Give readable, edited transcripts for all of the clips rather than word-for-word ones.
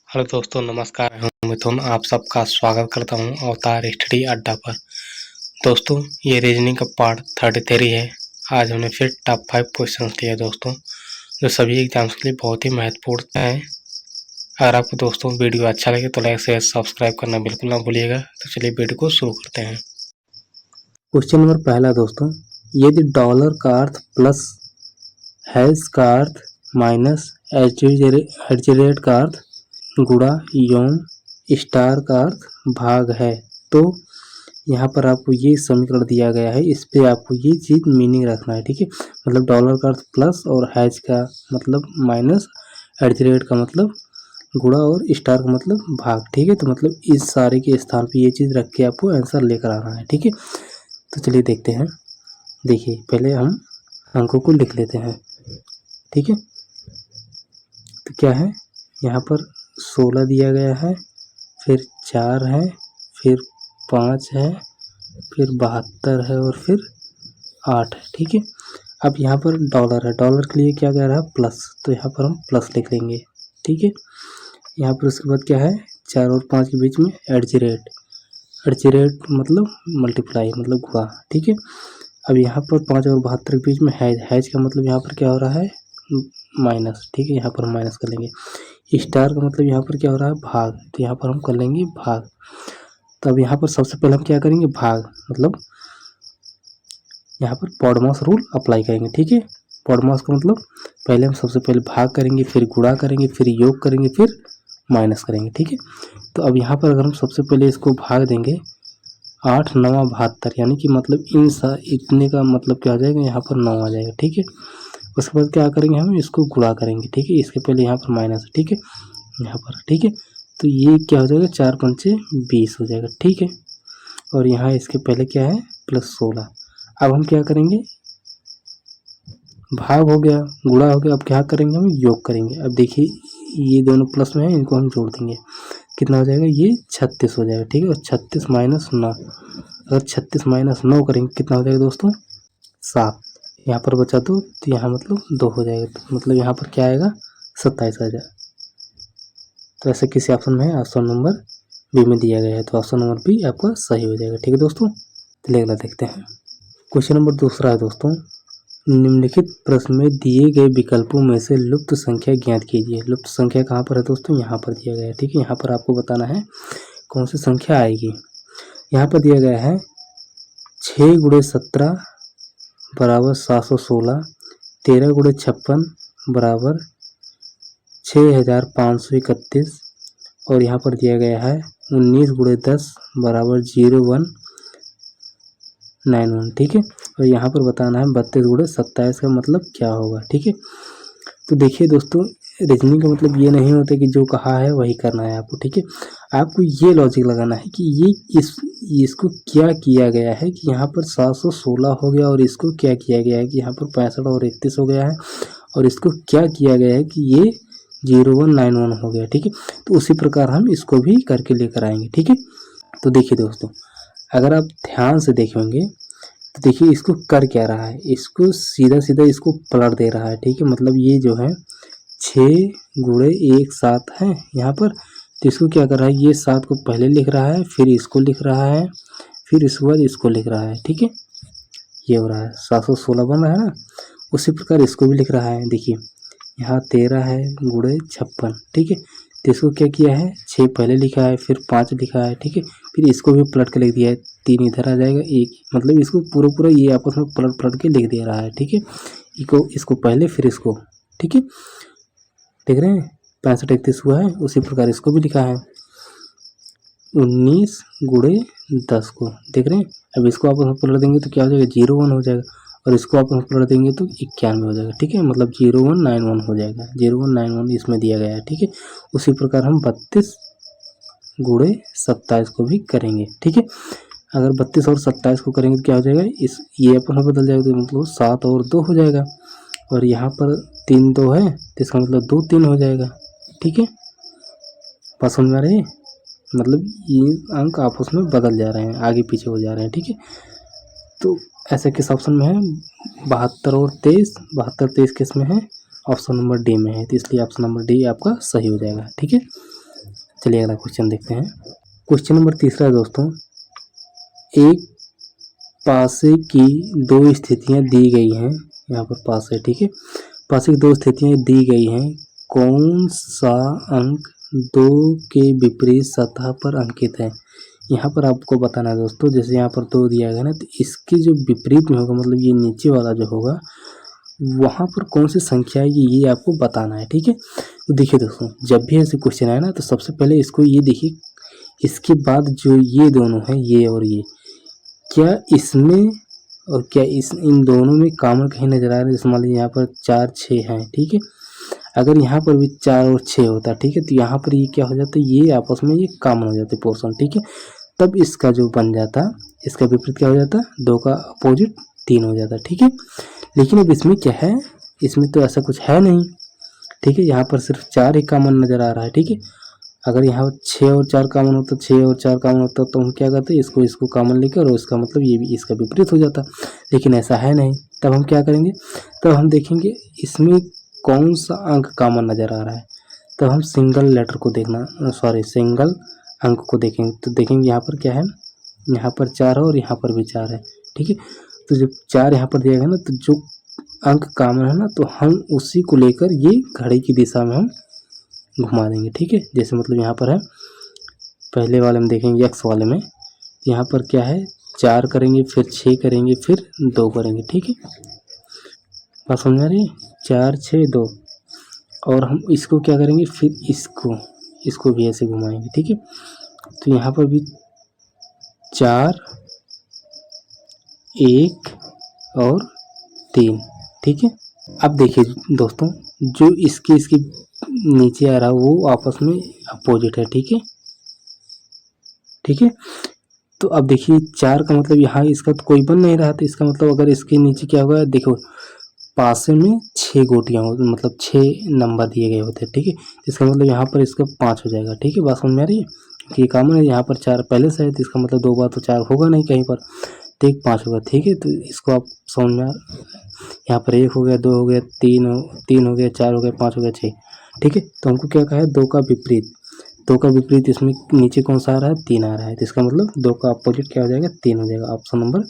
Hello दोस्तों, नमस्कार। मैं मिथुन आप सबका स्वागत करता हूं अवतार स्टडी अड्डा पर। दोस्तों, ये रीजनिंग का पार्ट 33 है। आज हमने फिर टॉप 5 क्वेश्चंस लिए दोस्तों, जो सभी एग्जाम्स के लिए बहुत ही महत्वपूर्ण है। अगर आपको दोस्तों वीडियो अच्छा लगे तो लाइक शेयर सब्सक्राइब करना बिल्कुल ना भूलिएगा। तो चलिए वीडियो को शुरू करते हैं। क्वेश्चन नंबर पहला दोस्तों, यदि डॉलर का अर्थ प्लस, हैश का अर्थ माइनस, एग्जीरेट का अर्थ गुणा, यौम, स्टार का अर्थ भाग है, तो यहाँ पर आपको ये समीकरण दिया गया है, इस पे आपको ये चीज मीनिंग रखना है। ठीक है, मतलब डॉलर का अर्थ प्लस और हैज का मतलब माइनस, एग्जीरेट का मतलब गुणा और स्टार का मतलब भाग। ठीक है, तो मतलब इस सारे के स्थान पे ये चीज रख के आपको आंसर लेकर आना है। ठीक है, तो चलिए देखते हैं। देखिए, पहले हम अंकों को लिख लेते हैं। ठीक है, तो क्या है, यहाँ पर 16 दिया गया है, फिर 4 है, फिर 5 है, फिर 72 है और फिर 8 है। ठीक है, अब यहाँ पर डॉलर है, डॉलर के लिए क्या कह रहा है प्लस, तो यहाँ पर हम प्लस लिख लेंगे। ठीक है, यहाँ पर उसके बाद क्या है, 4 और 5 के बीच में एग्जीरेट, एग्जीरेट मतलब मल्टीप्लाई मतलब गुणा। ठीक है, अब यहाँ पर 5 और 72 के बीच में हैज, हैज का मतलब यहाँ पर क्या हो रहा है माइनस। ठीक है, यहाँ पर हम माइनस कर लेंगे। स्टार का मतलब यहाँ पर क्या हो रहा है भाग, तो यहाँ पर हम कर लेंगे भाग। तो अब यहाँ पर सबसे पहले हम क्या करेंगे भाग, मतलब यहाँ पर पॉडमॉस रूल अप्लाई करेंगे। ठीक है, पॉडमॉस का मतलब पहले हम सबसे पहले भाग करेंगे, फिर गुणा करेंगे, फिर योग करेंगे, फिर माइनस करेंगे। ठीक है, तो अब यहाँ पर अगर हम सबसे पहले इसको भाग देंगे 8 9 72, यानी कि मतलब इतने का मतलब क्या हो जाएगा, यहाँ पर 9 आ जाएगा। ठीक है, उसके बाद क्या करेंगे, हम इसको गुणा करेंगे। ठीक है, इसके पहले यहाँ पर माइनस। ठीक है, यहाँ पर। ठीक है, तो ये क्या हो जाएगा, 4 पंचे 20 हो जाएगा। ठीक है, और यहाँ इसके पहले क्या है प्लस 16। अब हम क्या करेंगे, भाग हो गया, गुणा हो गया, अब क्या करेंगे हम योग करेंगे। अब देखिए ये दोनों प्लस में है, इनको हम जोड़ देंगे, कितना हो जाएगा, ये 36 हो जाएगा। ठीक है, और 36 माइनस 9, अगर 36 माइनस 9 करेंगे कितना हो जाएगा दोस्तों 7। यहाँ पर बचा 2, तो यहाँ मतलब 2 हो जाएगा, तो मतलब यहाँ पर क्या आएगा 27 आ जाएगा। तो ऐसे किसी ऑप्शन में है, ऑप्शन नंबर बी में दिया गया है, तो ऑप्शन नंबर बी आपका सही हो जाएगा। ठीक है दोस्तों, चलिए अगला देखते हैं। क्वेश्चन नंबर दूसरा है दोस्तों, निम्नलिखित प्रश्न में दिए गए विकल्पों में से लुप्त संख्या ज्ञात कीजिए। लुप्त संख्या कहाँ पर है दोस्तों, यहाँ पर दिया गया है। ठीक है, यहाँ पर आपको बताना है कौन सी संख्या आएगी। यहाँ पर दिया गया है 6 × 17 बराबर 716, 13 × 56 बराबर 6531, और यहाँ पर दिया गया है 19 × 10 बराबर 0191। ठीक है, और यहाँ पर बताना है 32 × 27 का मतलब क्या होगा। ठीक है, तो देखिए दोस्तों, रीजनिंग का मतलब ये नहीं होता कि जो कहा है वही करना है आपको। ठीक है, आपको ये लॉजिक लगाना है कि ये इसको क्या किया गया है कि यहाँ पर 716 हो गया, और इसको क्या किया गया है कि यहाँ पर 65 और 31 हो गया है, और इसको क्या किया गया है कि ये 0191 हो गया। ठीक है, तो उसी प्रकार हम इसको भी करके लेकर आएंगे। ठीक है, तो देखिए दोस्तों, अगर आप ध्यान से देखेंगे तो देखिए इसको कर क्या रहा है, इसको सीधा सीधा इसको पलट दे रहा है। ठीक है, मतलब ये जो है 6 × 1 7 है यहाँ पर, तो इसको क्या कर रहा है, ये 7 को पहले लिख रहा है, फिर इसको लिख रहा है, फिर इसके बाद इसको लिख रहा है। ठीक है, ये हो रहा है 716 बन रहा है ना, उसी प्रकार इसको भी लिख रहा है। देखिए यहाँ 13 है × 56। ठीक है, तो इसको क्या किया है, 6 पहले लिखा है, फिर 5 लिखा है। ठीक है, फिर इसको भी पलट के लिख दिया है, 3 इधर आ जाएगा, 1 मतलब इसको पूरा पूरा ये आपस में पलट के लिख दे रहा है। ठीक है, इसको पहले फिर इसको। ठीक है, देख रहे हैं 65 31 हुआ है, उसी प्रकार इसको भी लिखा है 19 × 10 को, देख रहे हैं। अब इसको आपस में पलट देंगे तो क्या हो जाएगा 01 हो जाएगा, और इसको आप पलट देंगे तो 91 हो जाएगा। ठीक है, मतलब 0191 हो जाएगा, 0191 इसमें दिया गया है। ठीक है, उसी प्रकार हम 32 × 27 को भी करेंगे। ठीक है, अगर 32 और 27 को करेंगे तो क्या हो जाएगा, ये अपन बदल जाएगा, तो मतलब 7 और 2 हो जाएगा, और यहाँ पर 3 2 है, तो इसका मतलब 2 3 हो जाएगा। ठीक है, बात समझ में आ रही है, मतलब ये अंक आपस में बदल जा रहे हैं, आगे पीछे हो जा रहे हैं। ठीक है, तो ऐसे किस ऑप्शन में है, 72 और 23, 72 23 किस में है, ऑप्शन नंबर डी में है, तो इसलिए ऑप्शन नंबर डी आपका सही हो जाएगा। ठीक है, चलिए अगला क्वेश्चन देखते हैं। क्वेश्चन नंबर तीसरा है दोस्तों, एक पासे की दो स्थितियां दी गई हैं, यहाँ पर पासे, ठीक है, पासे की दो स्थितियां दी गई हैं, कौन सा अंक दो के विपरीत सतह पर अंकित है। यहाँ पर आपको बताना है दोस्तों, जैसे यहाँ पर दो दिया गया ना, तो इसके जो विपरीत में होगा, मतलब ये नीचे वाला जो होगा वहाँ पर कौन सी संख्या है ये आपको बताना है, ठीक है। तो देखिए दोस्तों, जब भी ऐसे क्वेश्चन आए ना, तो सबसे पहले इसको ये देखिए, इसके बाद जो ये दोनों है, ये और ये, क्या इसमें और क्या इन दोनों में कॉमन कहीं नजर आ रहा है। जैसे मान लीजिए यहाँ पर 4 6 हैं, ठीक है, अगर यहाँ पर भी 4 और 6 होता, ठीक है, तो यहाँ पर ये क्या हो जाता है, ये आपस में ये कॉमन हो जाते पोर्शन, ठीक है, तब इसका जो बन जाता, इसका विपरीत क्या हो जाता, 2 का अपोजिट 3 हो जाता, ठीक है। लेकिन अब इसमें क्या है, इसमें तो ऐसा कुछ है नहीं, ठीक है, यहाँ पर सिर्फ 4 ही कॉमन नजर आ रहा है, ठीक है। अगर यहाँ 6 और 4 कॉमन होता, 6 और 4 कॉमन होता, तो हम क्या करते, इसको कॉमन लेकर, और इसका मतलब ये भी इसका विपरीत हो जाता, लेकिन ऐसा है नहीं। तब हम क्या करेंगे, तब हम देखेंगे इसमें कौन सा अंक कॉमन नजर आ रहा है, तब हम सिंगल लेटर को देखना, सिंगल अंक को देखेंगे। तो देखेंगे यहाँ पर क्या है, यहाँ पर 4 है और यहाँ पर भी 4 है, ठीक है। तो जब 4 यहाँ पर दिया गया ना, तो जो अंक कॉमन है ना, तो हम उसी को लेकर ये घड़ी की दिशा में हम घुमा देंगे, ठीक है। जैसे मतलब यहाँ पर है, पहले वाले में देखेंगे एक्स वाले में, यहाँ पर क्या है, 4 करेंगे, फिर 6 करेंगे, फिर 2 करेंगे, ठीक है, बात समझ आ रही है, 4 6 2, और हम इसको क्या करेंगे, फिर इसको भी ऐसे घुमाएंगे, ठीक है। तो यहाँ पर भी 4 1 और 3, ठीक है। अब देखिए दोस्तों, जो इसके नीचे आ रहा है वो आपस में अपोजिट है, ठीक है, ठीक है। तो अब देखिए 4 का मतलब यहाँ इसका तो कोई बन नहीं रहा, तो इसका मतलब अगर इसके नीचे क्या होगा, देखो पासे में 6 गोटियाँ हो, मतलब 6 नंबर दिए गए होते हैं, ठीक है, इसका मतलब यहाँ पर इसका 5 हो जाएगा, ठीक है, बात समझ में आ रही है, क्योंकि कॉमन है, यहाँ पर 4 पहले से है, तो इसका मतलब 2 बार तो 4 होगा नहीं कहीं पर, तो एक 5 होगा, ठीक है। तो इसको आप समझ में, यहाँ पर 1 हो गया, 2 हो गया, 3 हो गया, 4 हो गया, 5 हो गया, 6, ठीक है। तो हमको क्या कहा है, 2 का विपरीत, 2 का विपरीत इसमें नीचे कौन सा आ रहा है, 3 आ रहा है, तो इसका मतलब 2 का अपोजिट क्या हो जाएगा, 3 हो जाएगा। ऑप्शन नंबर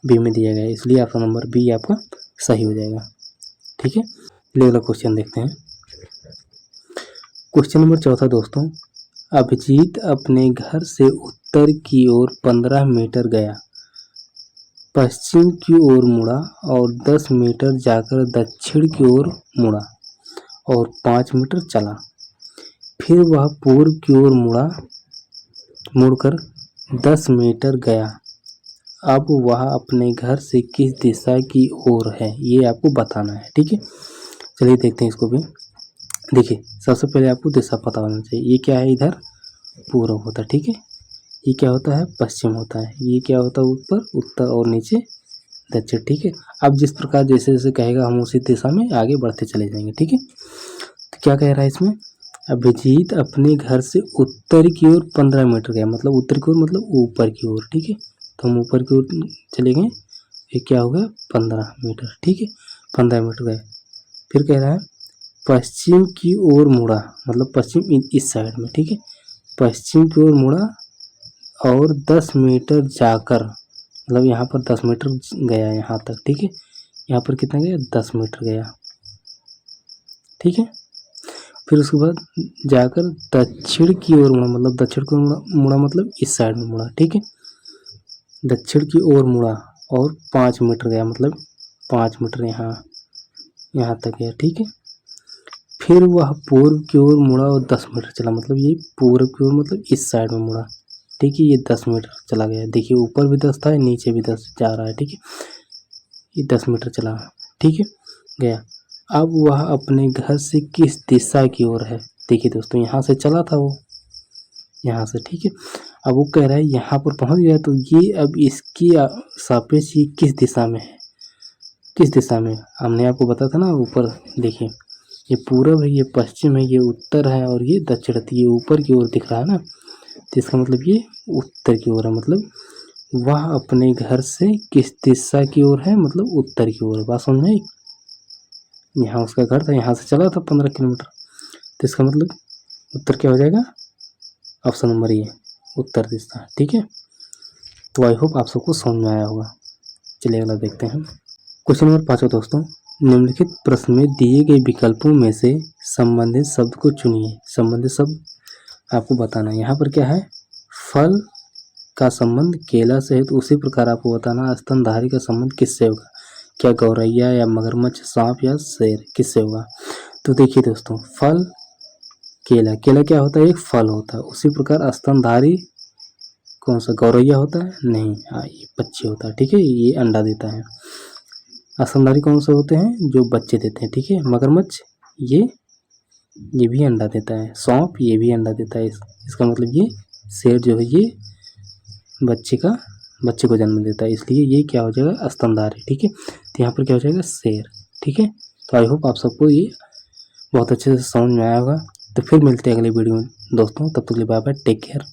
बी में दिया गया है, इसलिए ऑप्शन नंबर बी आपका सही हो जाएगा, ठीक है। अगला क्वेश्चन देखते हैं। क्वेश्चन नंबर चौथा दोस्तों, अभिजीत अपने घर से उत्तर की ओर 15 मीटर गया, पश्चिम की ओर मुड़ा और 10 मीटर जाकर दक्षिण की ओर मुड़ा और 5 मीटर चला, फिर वह पूर्व की ओर मुड़कर 10 मीटर गया। अब वह अपने घर से किस दिशा की ओर है, ये आपको बताना है, ठीक है। चलिए देखते हैं इसको भी। देखिए सबसे पहले आपको दिशा पता होना चाहिए, ये क्या है, इधर पूर्व होता है, ठीक है, ये क्या होता है, पश्चिम होता है, ये क्या होता है, ऊपर उत्तर और नीचे दक्षिण, ठीक है। अब जिस प्रकार जैसे जैसे कहेगा हम उसी दिशा में आगे बढ़ते चले जाएंगे, ठीक है। तो क्या कह रहा है इसमें, अभिजीत अपने घर से उत्तर की ओर 15 मीटर गया, मतलब उत्तर की ओर मतलब ऊपर की ओर, ठीक है। तो हम ऊपर की ओर चले गए, ये क्या हो गया, 15 मीटर, ठीक है, 15 मीटर गए। फिर कह रहा है पश्चिम की ओर मुड़ा, मतलब पश्चिम इस साइड में, ठीक है, पश्चिम की ओर मुड़ा और 10 मीटर जाकर, मतलब यहाँ पर 10 मीटर गया यहाँ तक, ठीक है, यहाँ पर कितना गया, 10 मीटर गया, ठीक है। फिर उसके बाद जाकर दक्षिण की ओर मुड़ा, मतलब दक्षिण की ओर मुड़ा मतलब इस साइड में मुड़ा, ठीक है, दक्षिण की ओर मुड़ा और 5 मीटर गया, मतलब 5 मीटर यहाँ तक गया, ठीक है। फिर वह पूर्व की ओर मुड़ा और 10 मीटर चला, मतलब ये पूर्व की ओर मतलब इस साइड में मुड़ा, ठीक है, ये 10 मीटर चला गया। देखिए ऊपर भी 10 था, नीचे भी 10 जा रहा है, ठीक है, ये 10 मीटर चला, ठीक है, गया। अब वह अपने घर से किस दिशा की ओर है, देखिए दोस्तों यहाँ से चला था वो, यहाँ से, ठीक है। अब वो कह रहा है यहाँ पर पहुँच गया, तो ये अब इसकी सापेक्ष ये किस दिशा में है, किस दिशा में, हमने आपको बताया था ना ऊपर, देखिए ये पूरब है, ये पश्चिम है, ये उत्तर है और ये दक्षिण है, ये ऊपर की ओर दिख रहा है ना, तो इसका मतलब ये उत्तर की ओर है, मतलब वह अपने घर से किस दिशा की ओर है, मतलब उत्तर की ओर। बात समझ में आई, यहाँ उसका घर था, यहाँ से चला था 15 किलोमीटर, तो इसका मतलब उत्तर क्या हो जाएगा, ऑप्शन नंबर ए उत्तर दिशा। ठीक है, तो आई होप आप सबको समझ में आया होगा। चलिए अगला देखते हैं। क्वेश्चन नंबर 5 दोस्तों, निम्नलिखित प्रश्न में दिए गए विकल्पों में से संबंधित शब्द को चुनिए। संबंधित शब्द आपको बताना है। यहाँ पर क्या है, फल का संबंध केला से है, तो उसी प्रकार आपको बताना स्तनधारी का संबंध किससे होगा। क्या गौरैया या मगरमच्छ, सांप या शेर, किससे होगा। तो देखिए दोस्तों, फल केला, केला क्या होता है, एक फल होता है। उसी प्रकार स्तनधारी कौन सा, गौरैया होता है, नहीं, हाँ ये बच्चे होता है। ठीक है, ये अंडा देता है। स्तनधारी कौन से होते हैं, जो बच्चे देते हैं। ठीक है, मगरमच्छ ये भी अंडा देता है। सांप ये भी अंडा देता है। इसका मतलब ये शेर जो है ये बच्चे को जन्म देता है, इसलिए ये क्या हो जाएगा, स्तनधारी। ठीक है, तो यहाँ पर क्या हो जाएगा, शेर। ठीक है, तो आई होप आप सबको ये बहुत अच्छे से समझ में आया होगा। तो फिर मिलते हैं अगले वीडियो में दोस्तों, तब तक के लिए बाय बाय, टेक केयर।